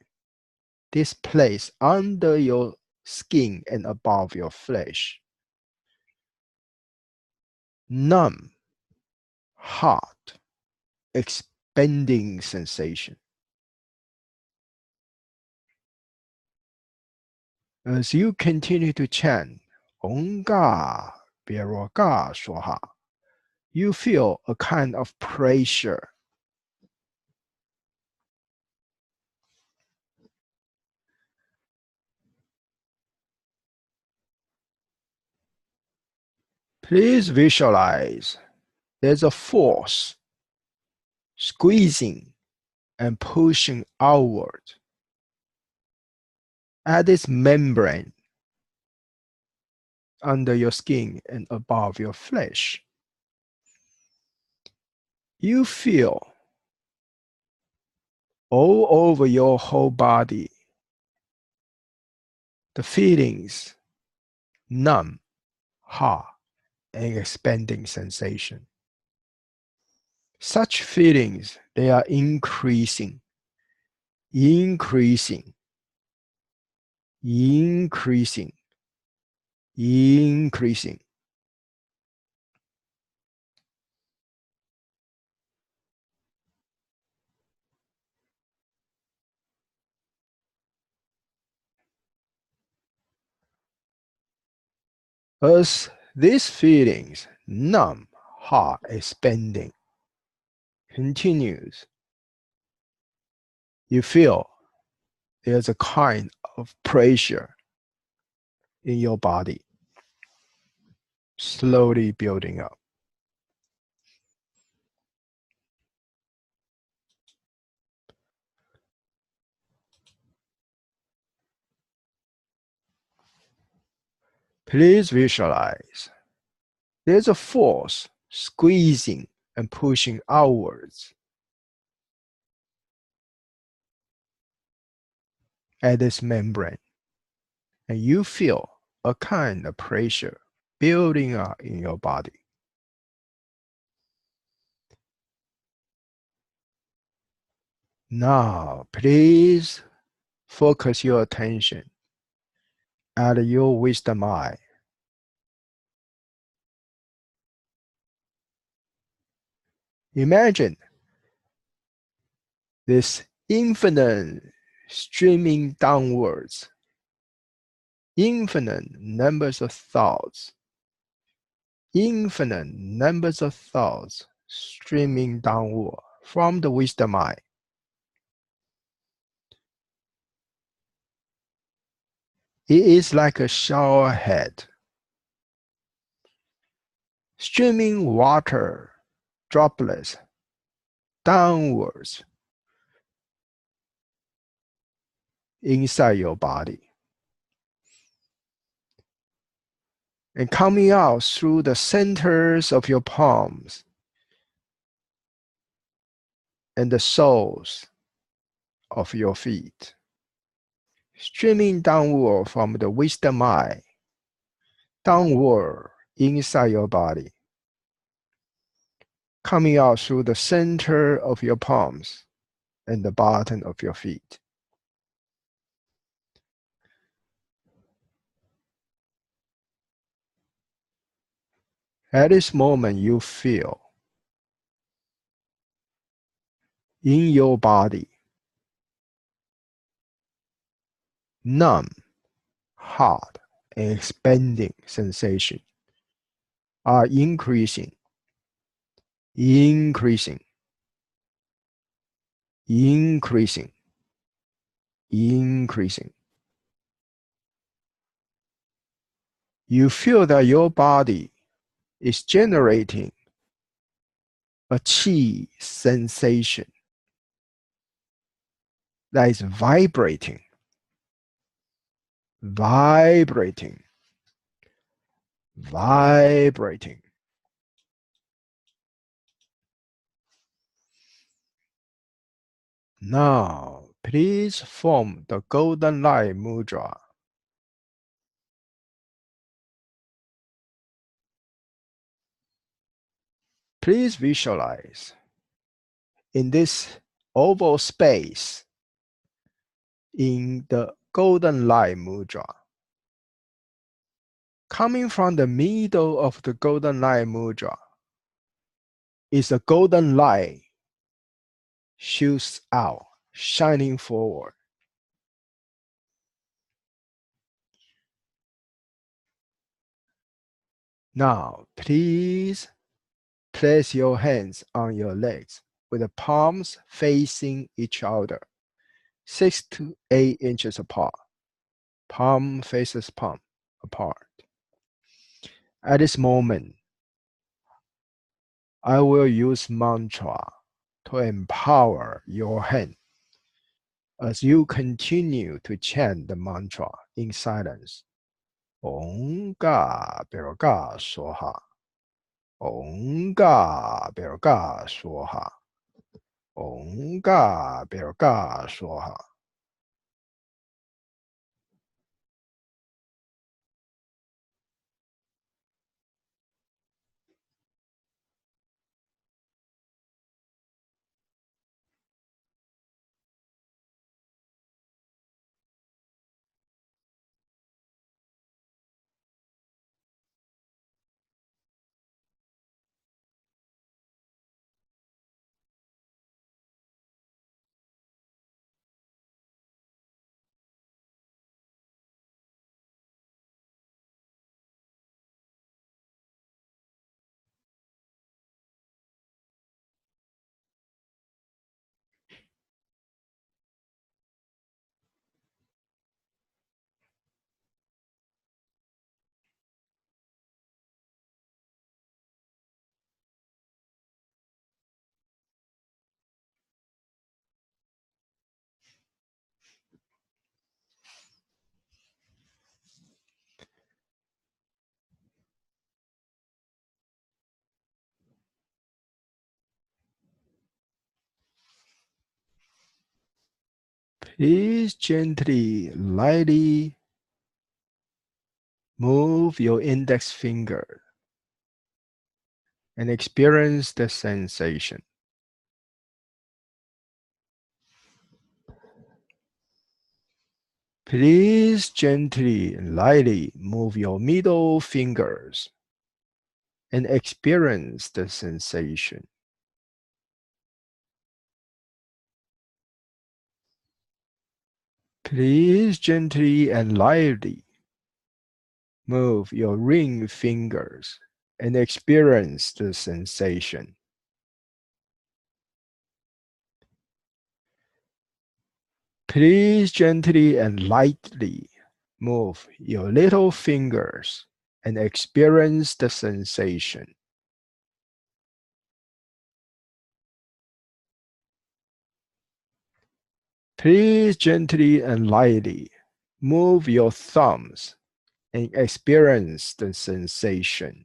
this place under your skin and above your flesh, numb, hot, expanding sensation. As you continue to chant Om Ga Biro Ga Shuoha, you feel a kind of pressure. Please visualize there's a force squeezing and pushing outward at this membrane under your skin and above your flesh. You feel all over your whole body the feelings, numb, hot, and expanding sensation. Such feelings, they are increasing, increasing, increasing, increasing. As these feelings, numb, hot, expanding, continues, you feel there's a kind of pressure in your body, slowly building up. Please visualize there's a force squeezing and pushing outwards at this membrane, and you feel a kind of pressure building up in your body. Now, please focus your attention at your wisdom eye Imagine this infinite streaming downwards, infinite numbers of thoughts, infinite numbers of thoughts streaming downward from the wisdom eye. It is like a shower head, streaming water droplets downwards inside your body and coming out through the centers of your palms and the soles of your feet, streaming downward from the wisdom eye, downward inside your body, coming out through the center of your palms and the bottom of your feet. At this moment, you feel in your body numb, hot, and expanding sensation are increasing, increasing, increasing, increasing. You feel that your body is generating a qi sensation that is vibrating, vibrating, vibrating. Now, please form the golden light mudra. Please visualize in this oval space in the golden light mudra. Coming from the middle of the golden light mudra is a golden light shoots out, shining forward. Now, please place your hands on your legs with the palms facing each other, 6 to 8 inches apart. Palm faces palm apart. At this moment, I will use mantra to empower your hand as you continue to chant the mantra in silence. Om Ga Birga Swaha. Om Ga Birga Swaha. Om Ga Birga Swaha. Please gently, lightly move your index finger and experience the sensation. Please gently, lightly move your middle fingers and experience the sensation. Please gently and lightly move your ring fingers and experience the sensation. Please gently and lightly move your little fingers and experience the sensation. Please gently and lightly move your thumbs and experience the sensation.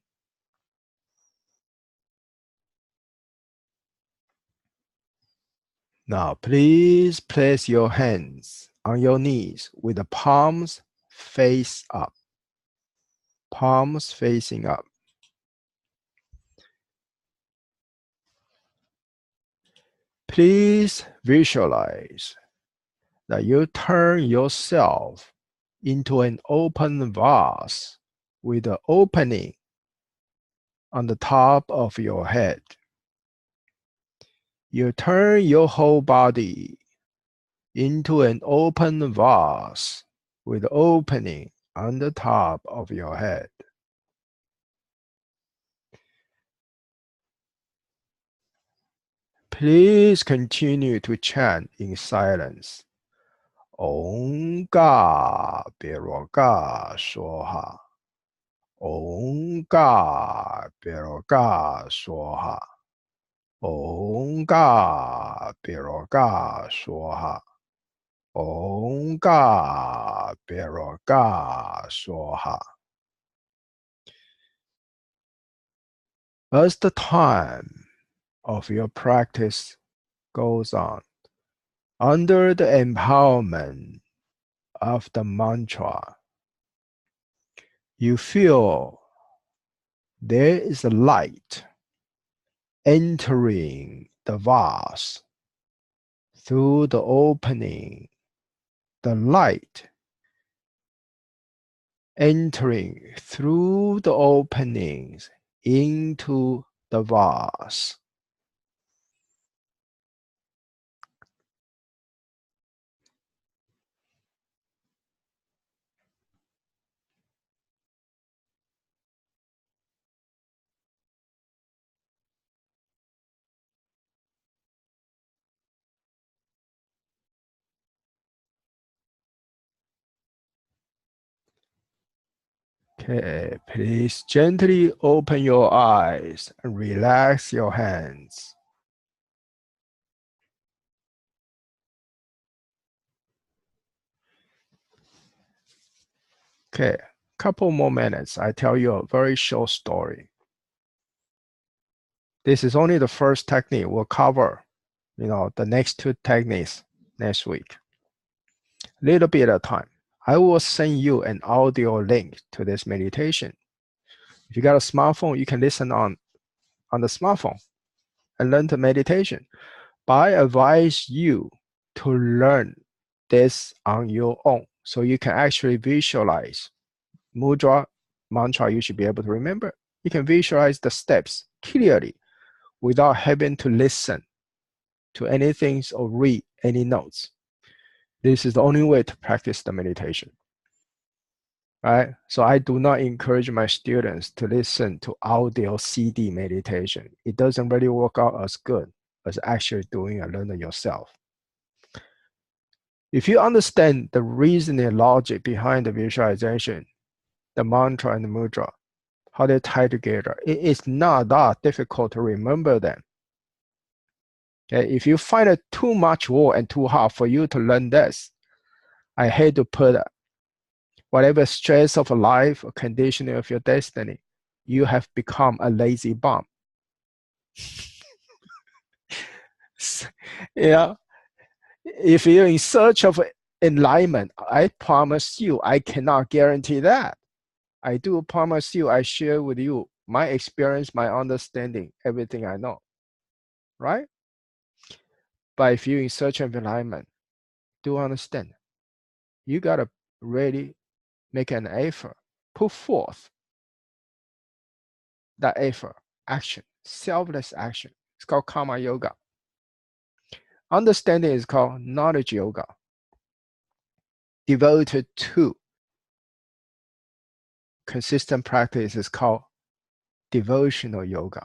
Now, please place your hands on your knees with the palms face up. Palms facing up. Please visualize that you turn yourself into an open vase with an opening on the top of your head. You turn your whole body into an open vase with an opening on the top of your head. Please continue to chant in silence. Om Ga Biro Ga Soha. Om Ga Biro Ga Soha. Om Ga Biro Ga Soha. Om Ga Biro Ga Soha. As the time of your practice goes on, under the empowerment of the mantra, you feel there is a light entering the vase through the opening, the light entering through the openings into the vase. Okay, please gently open your eyes and relax your hands. Okay, couple more minutes. I tell you a very short story. This is only the first technique. We'll cover, the next two techniques next week. Little bit at a time. I will send you an audio link to this meditation. If you got a smartphone, you can listen on the smartphone and learn the meditation. But I advise you to learn this on your own so you can actually visualize mudra mantra you should be able to remember. You can visualize the steps clearly without having to listen to anything or read any notes. This is the only way to practice the meditation. Right? So I do not encourage my students to listen to audio CD meditation. It doesn't really work out as good as actually doing and learning yourself. If you understand the reasoning logic behind the visualization, the mantra and the mudra, how they tie together, it is not that difficult to remember them. Okay? If you find it too much work and too hard for you to learn this, I hate to put whatever stress of life or conditioning of your destiny, you have become a lazy bum. Yeah, if you're in search of enlightenment, I promise you, I cannot guarantee that. I do promise you, I share with you my experience, my understanding, everything I know, right? But if you're in search of enlightenment, do understand, you gotta really make an effort, put forth that effort, action, selfless action. It's called karma yoga. Understanding is called knowledge yoga. devoted to consistent practice is called devotional yoga.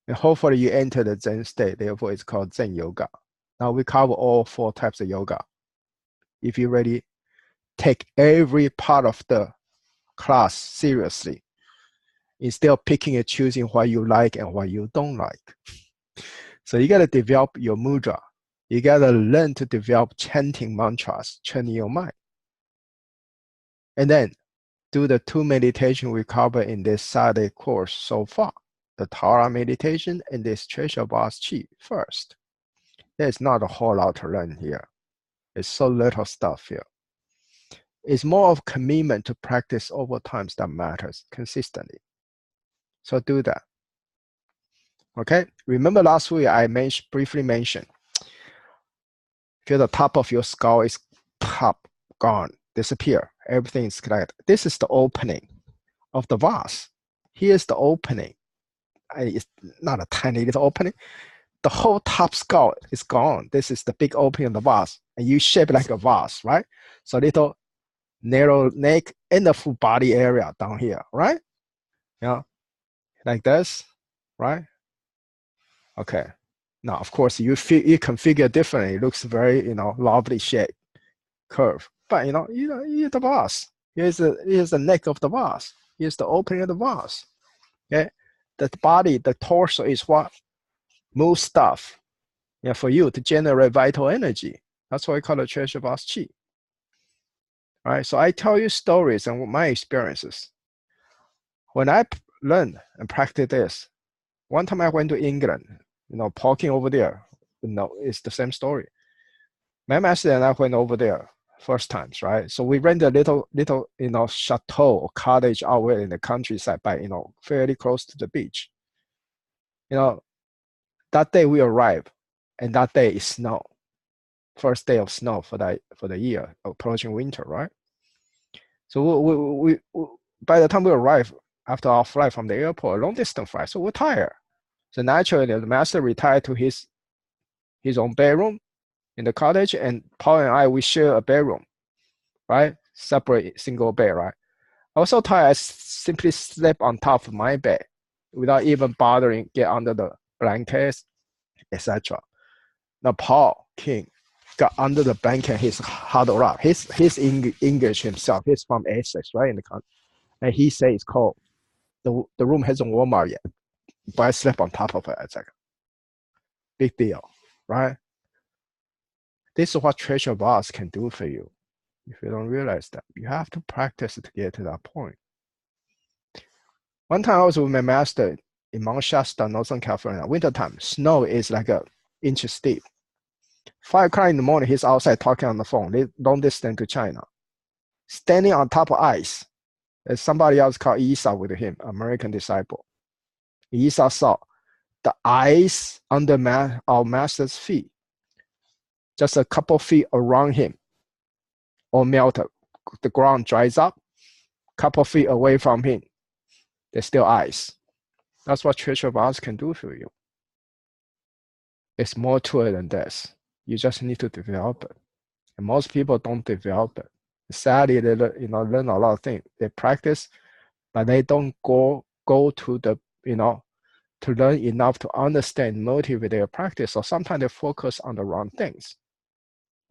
And hopefully you enter the Zen state, therefore it's called Zen yoga. Now we cover all 4 types of yoga. If you really take every part of the class seriously, instead of picking and choosing what you like and what you don't like. So you gotta develop your mudra. You gotta learn to develop chanting mantras, training your mind. And then do the 2 meditation we cover in this Saturday course so far. The Tara meditation and this treasure box chi first. There's not a whole lot to learn here. It's so little stuff here. It's more of commitment to practice over time that matters consistently. So do that. Okay, remember last week I briefly mentioned, feel the top of your skull is gone, disappear. Everything is connected. This is the opening of the vase. Here's the opening. It's not a tiny little opening. The whole top skull is gone. This is the big opening of the vase. And you shape like a vase, right? So little narrow neck and the full body area down here, right? Yeah, like this, right? Okay. Now, of course, you configure differently. It looks very, lovely shape, curve. But you're the vase. Here's the neck of the vase. Here's the opening of the vase. Okay. The body, the torso is what moves stuff. Yeah, for you to generate vital energy. That's why I call it treasure box chi. Right. So I tell you stories and my experiences. When I learn and practice this, one time I went to England, parking over there, it's the same story. My master and I went over there first times, right? So we rented a little, chateau or cottage out in the countryside by, fairly close to the beach. That day we arrived, and that day is snow. First day of snow for the year, approaching winter, right? So we by the time we arrived after our flight from the airport, a long distance flight, so we're tired. So naturally, the master retired to his own bedroom in the cottage, and Paul and I, we share a bedroom, right? Separate single bed, right? I was so tired, I simply slept on top of my bed without even bothering get under the blankets, etc. Now Paul King got under the blanket, he's huddled up. He's English himself. He's from Essex, right, in the country. And he says it's cold. The room hasn't warmed up yet, but I slept on top of it. It's like big deal, right? This is what treasure box can do for you. If you don't realize that, you have to practice to get to that point. One time I was with my master in Mount Shasta, Northern California. Wintertime, snow is like an inch deep. 5 o'clock in the morning, he's outside talking on the phone, long distance to China. Standing on top of ice. There's somebody else called Isa with him, American disciple. Isa saw the ice under our master's feet, just a couple feet around him, all melted. The ground dries up, couple feet away from him, there's still ice. That's what treasure box can do for you. It's more to it than this. You just need to develop it. And most people don't develop it. Sadly, they learn a lot of things. They practice, but they don't go to the, to learn enough to understand, motivate their practice. So sometimes they focus on the wrong things,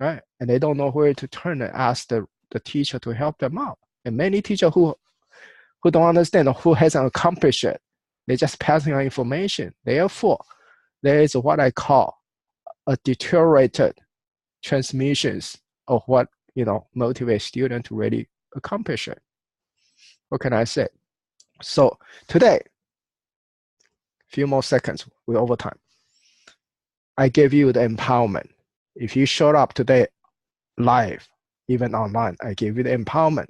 right? And they don't know where to turn and ask the teacher to help them out. And many teachers who don't understand or who hasn't accomplished it, they're just passing on information. Therefore, there is what I call a deteriorated transmissions of what motivates students to really accomplish it. What can I say? So today, few more seconds, we're over time. I gave you the empowerment. If you showed up today live, even online, I gave you the empowerment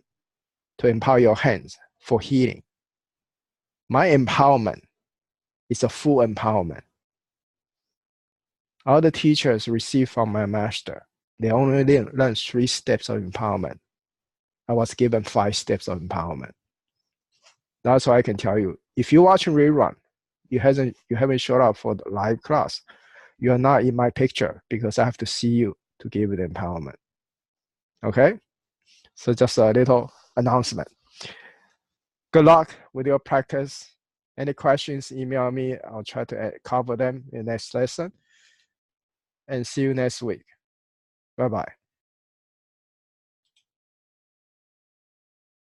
to empower your hands for healing. My empowerment is a full empowerment. All the teachers receive from my master, they only learn 3 steps of empowerment. I was given 5 steps of empowerment. That's why I can tell you, if you're watching rerun, you haven't showed up for the live class, you are not in my picture because I have to see you to give you the empowerment. Okay? So just a little announcement. Good luck with your practice. Any questions, email me. I'll try to cover them in the next lesson. And see you next week. Bye-bye.